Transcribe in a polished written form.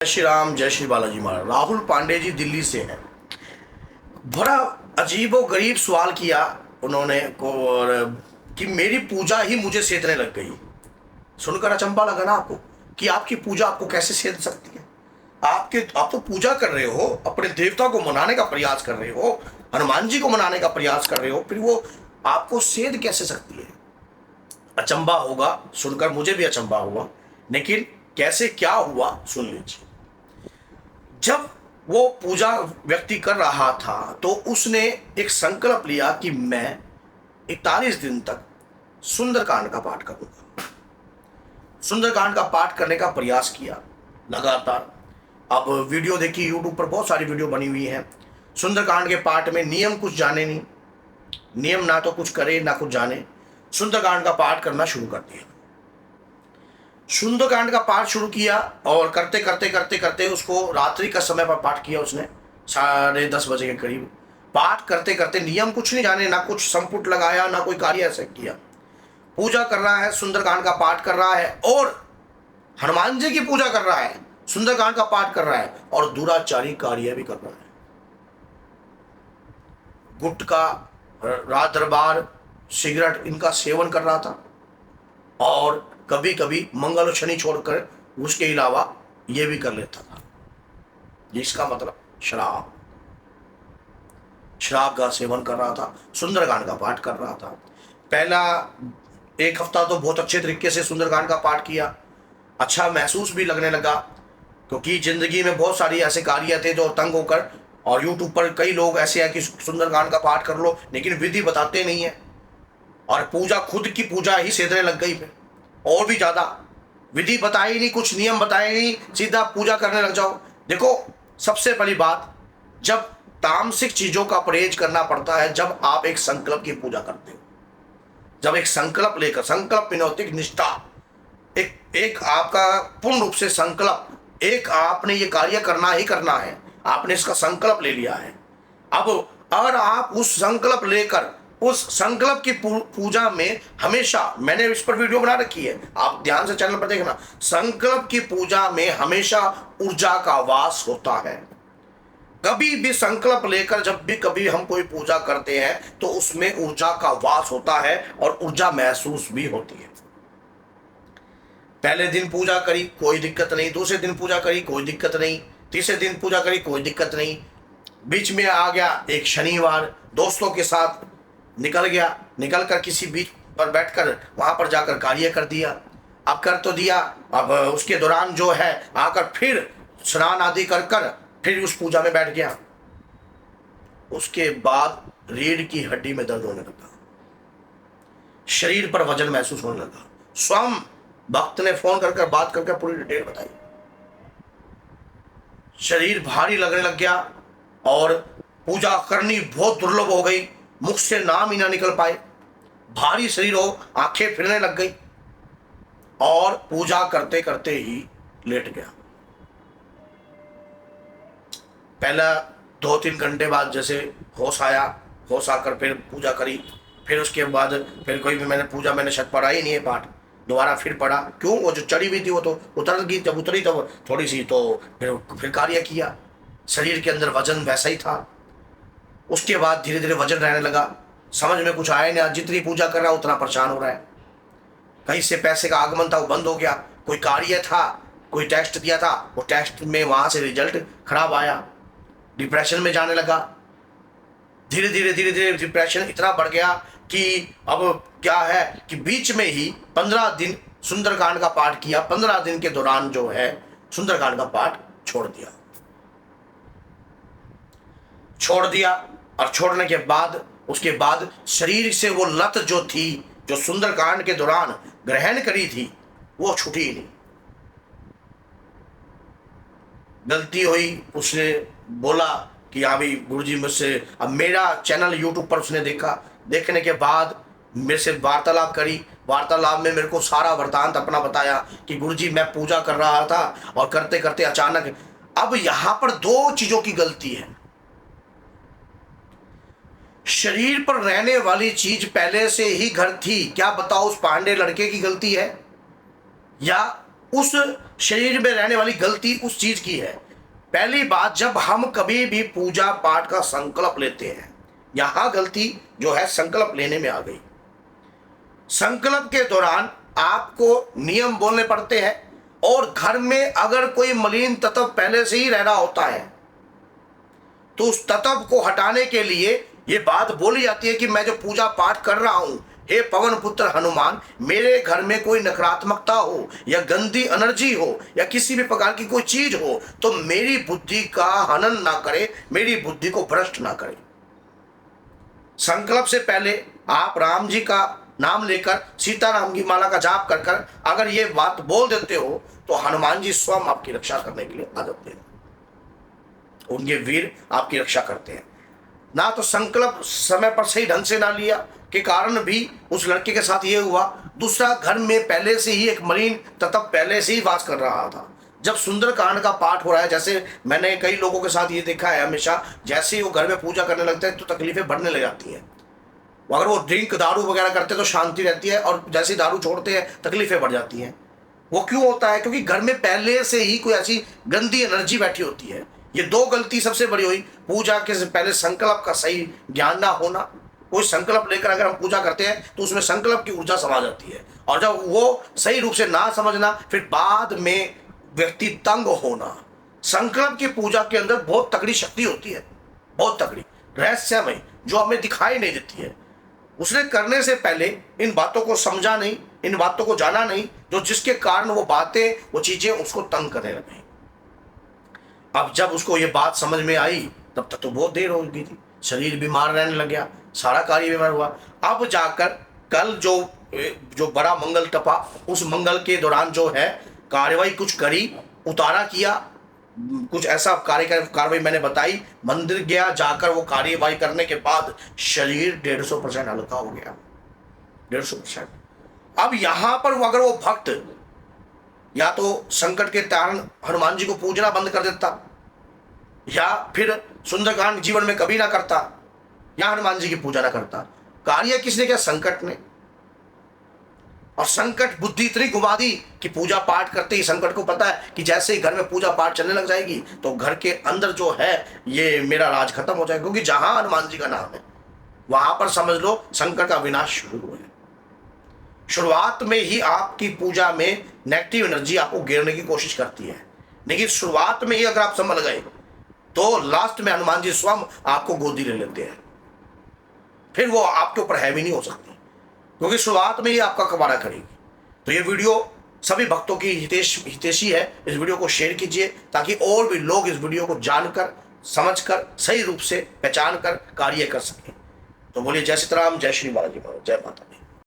जय श्री राम, जय श्री बालाजी महाराज। राहुल पांडे जी दिल्ली से हैं। बड़ा अजीब और गरीब सवाल किया उन्होंने और कि मेरी पूजा ही मुझे सेधने लग गई। सुनकर अचंभा लगा ना आपको कि आपकी पूजा आपको कैसे सेध सकती है। आप तो पूजा कर रहे हो, अपने देवता को मनाने का प्रयास कर रहे हो, हनुमान जी को मनाने का प्रयास कर रहे हो, फिर वो आपको सेध कैसे सकती है। अचंभा होगा, सुनकर मुझे भी अचंभा हुआ, लेकिन कैसे क्या हुआ सुन लीजिए। जब वो पूजा व्यक्ति कर रहा था तो उसने एक संकल्प लिया कि मैं 41 दिन तक सुंदरकांड का पाठ करूंगा। सुंदरकांड का पाठ करने का प्रयास किया लगातार। अब वीडियो देखी, यूट्यूब पर बहुत सारी वीडियो बनी हुई है। सुंदरकांड के पाठ में नियम कुछ जाने नहीं, नियम ना तो कुछ करे ना कुछ जाने, सुंदरकांड का पाठ करना शुरू कर दिया। सुंदरकांड का पाठ शुरू किया और करते करते करते करते उसको रात्रि का समय पर पाठ किया उसने 10:30 बजे के करीब। पाठ करते करते नियम कुछ नहीं जाने, ना कुछ संपुट लगाया, ना कोई कार्य ऐसे किया। पूजा कर रहा है, सुंदरकांड का पाठ कर रहा है और हनुमान जी की पूजा कर रहा है, सुंदरकांड का पाठ कर रहा है और दुराचारी कार्य भी कर रहा है। गुटखा, रात दरबार, सिगरेट इनका सेवन कर रहा था और कभी कभी मंगल और शनि छोड़कर उसके अलावा यह भी कर लेता था, जिसका मतलब शराब का सेवन कर रहा था, सुंदरकांड का पाठ कर रहा था। पहला 1 हफ्ता तो बहुत अच्छे तरीके से सुंदरकांड का पाठ किया, अच्छा महसूस भी लगने लगा, क्योंकि जिंदगी में बहुत सारी ऐसे कार्य थे जो तंग होकर, और यूट्यूब पर कई लोग ऐसे हैं कि सुंदरकांड का पाठ कर लो लेकिन विधि बताते नहीं है और पूजा खुद की पूजा ही सेधने लग गई। फिर और भी ज्यादा विधि बताई नहीं, कुछ नियम बताए नहीं, सीधा पूजा करने लग जाओ। देखो, सबसे पहली बात, जब तामसिक चीजों का परहेज करना पड़ता है जब आप एक संकल्प की पूजा करते हो, जब एक संकल्प लेकर, संकल्प विनौतिक निष्ठा, एक आपका पूर्ण रूप से संकल्प, एक आपने ये कार्य करना ही करना है, आपने इसका संकल्प ले लिया है। अब अगर आप उस संकल्प लेकर उस संकल्प की पूजा में हमेशा, मैंने इस पर वीडियो बना रखी है, आप ध्यान से चैनल पर देखना, संकल्प की पूजा में हमेशा ऊर्जा का वास होता है। कभी भी संकल्प लेकर जब भी कभी हम कोई पूजा करते हैं तो उसमें ऊर्जा का वास होता है और ऊर्जा महसूस भी होती है। पहले दिन पूजा करी कोई दिक्कत नहीं, दूसरे दिन पूजा करी कोई दिक्कत नहीं, तीसरे दिन पूजा करी कोई दिक्कत नहीं, बीच में आ गया एक शनिवार, दोस्तों के साथ निकल गया, निकल कर किसी बीच पर बैठकर वहां पर जाकर कार्य कर दिया। अब कर तो दिया, अब उसके दौरान जो है आकर फिर स्नान आदि कर कर फिर उस पूजा में बैठ गया। उसके बाद रीढ़ की हड्डी में दर्द होने लगा, शरीर पर वजन महसूस होने लगा। स्वयं भक्त ने फोन कर बात करके पूरी डिटेल बताई। शरीर भारी लगने लग गया और पूजा करनी बहुत दुर्लभ हो गई, मुख से नाम ही ना निकल पाए, भारी शरीर हो, आंखें फिरने लग गई और पूजा करते करते ही लेट गया। पहला 2-3 घंटे बाद जैसे होश आया, होश आकर फिर पूजा करी, फिर उसके बाद फिर कोई भी मैंने शायद पढ़ा ही नहीं है पाठ, दोबारा फिर पढ़ा, क्यों, वो जो चढ़ी हुई थी वो तो उतर गई, जब उतरी तो थोड़ी सी तो फिर कार्य किया, शरीर के अंदर वजन वैसा ही था। उसके बाद धीरे धीरे वजन रहने लगा, समझ में कुछ आया नहीं, जितनी पूजा कर रहा उतना परेशान हो रहा है। कहीं से पैसे का आगमन था वो बंद हो गया, कोई कार्य था, कोई टेस्ट दिया था, वो टेस्ट में वहां से रिजल्ट खराब आया, डिप्रेशन में जाने लगा। धीरे धीरे डिप्रेशन इतना बढ़ गया कि अब क्या है कि बीच में ही 15 दिन सुंदरकांड का पाठ किया, 15 दिन के दौरान जो है सुंदरकांड का पाठ छोड़ दिया और छोड़ने के बाद उसके बाद शरीर से वो लत जो थी, जो सुंदरकांड के दौरान ग्रहण करी थी, वो छूटी ही नहीं। गलती हुई, उसने बोला कि हाँ भाई गुरुजी मुझसे, अब मेरा चैनल यूट्यूब पर उसने देखा, देखने के बाद मेरे से वार्तालाप करी, वार्तालाप में मेरे को सारा वृतांत अपना बताया कि गुरुजी मैं पूजा कर रहा था और करते करते अचानक। अब यहां पर 2 चीजों की गलती है। शरीर पर रहने वाली चीज पहले से ही घर थी, क्या बताओ उस पांडे लड़के की गलती है या उस शरीर में रहने वाली गलती उस चीज की है। पहली बात, जब हम कभी भी पूजा पाठ का संकल्प लेते हैं, यहां गलती जो है संकल्प लेने में आ गई। संकल्प के दौरान आपको नियम बोलने पड़ते हैं, और घर में अगर कोई मलिन तत्व पहले से ही रह रहा होता है तो उस तत्व को हटाने के लिए ये बात बोली जाती है कि मैं जो पूजा पाठ कर रहा हूं, हे पवन पुत्र हनुमान, मेरे घर में कोई नकारात्मकता हो या गंदी एनर्जी हो या किसी भी प्रकार की कोई चीज हो तो मेरी बुद्धि का हनन ना करे, मेरी बुद्धि को भ्रष्ट ना करे। संकल्प से पहले आप राम जी का नाम लेकर सीताराम की माला का जाप कर कर अगर ये बात बोल देते हो तो हनुमान जी स्वयं आपकी रक्षा करने के लिए आ जाते हैं। उनके वीर आपकी रक्षा करते हैं। ना तो संकल्प समय पर सही ढंग से ना लिया के कारण भी उस लड़के के साथ ये हुआ। दूसरा, घर में पहले से ही एक मलिन तत्व पहले से ही वास कर रहा था। जब सुंदरकांड का पाठ हो रहा है, जैसे मैंने कई लोगों के साथ ये देखा है, हमेशा जैसे ही वो घर में पूजा करने लगते हैं तो तकलीफें बढ़ने लग जाती हैं। अगर वो ड्रिंक दारू वगैरह करते तो शांति रहती है, और जैसे ही दारू छोड़ते हैं तकलीफें बढ़ जाती हैं। वो क्यों होता है? क्योंकि घर में पहले से ही कोई ऐसी गंदी एनर्जी बैठी होती है। ये दो गलती सबसे बड़ी हुई। पूजा के पहले संकल्प का सही ज्ञान ना होना। कोई संकल्प लेकर अगर हम पूजा करते हैं तो उसमें संकल्प की ऊर्जा समा जाती है, और जब वो सही रूप से ना समझना, फिर बाद में व्यक्ति तंग होना। संकल्प की पूजा के अंदर बहुत तगड़ी शक्ति होती है, बहुत तगड़ी, रहस्यमय, जो हमें दिखाई नहीं देती है। उसने करने से पहले इन बातों को समझा नहीं, इन बातों को जाना नहीं, जो जिसके कारण वो बातें, वो चीजें उसको तंग करने लगी। अब जब उसको ये बात समझ में आई तब तक तो बहुत देर हो गई थी, शरीर बीमार रहने लग गया, सारा कार्य बीमार हुआ। अब जाकर कल जो बड़ा मंगल टपा, उस मंगल के दौरान जो है कार्रवाई कुछ करी, उतारा किया, कुछ ऐसा कार्रवाई मैंने बताई, मंदिर गया, जाकर वो कार्यवाही करने के बाद शरीर 150% हल्का हो गया, 150%। अब यहां पर अगर वो भक्त या तो संकट के कारण हनुमान जी को पूजना बंद कर देता, या फिर सुंदरकांड जीवन में कभी ना करता, या हनुमान जी की पूजा ना करता। कार्य किसने किया? संकट ने। और संकट बुद्धि इतनी घुमा दी कि पूजा पाठ करते ही संकट को पता है कि जैसे ही घर में पूजा पाठ चलने लग जाएगी तो घर के अंदर जो है ये मेरा राज खत्म हो जाएगा। क्योंकि जहां हनुमान जी का नाम है वहां पर समझ लो संकट का विनाश शुरू है। शुरुआत में ही आपकी पूजा में नेगेटिव एनर्जी आपको घेरने की कोशिश करती है, लेकिन शुरुआत में ही अगर आप संभल गए तो लास्ट में हनुमान जी स्वयं आपको गोदी ले लेते हैं। फिर वो आपके ऊपर हैवी नहीं हो सकती, क्योंकि शुरुआत में ही आपका कबाड़ा करेगी। तो ये वीडियो सभी भक्तों की हितैषी है। इस वीडियो को शेयर कीजिए ताकि और भी लोग इस वीडियो को जानकर, समझकर, सही रूप से पहचान कर कार्य कर सकें। तो बोलिए जय सीताराम, जय श्री बालाजी महाराज, जय माता।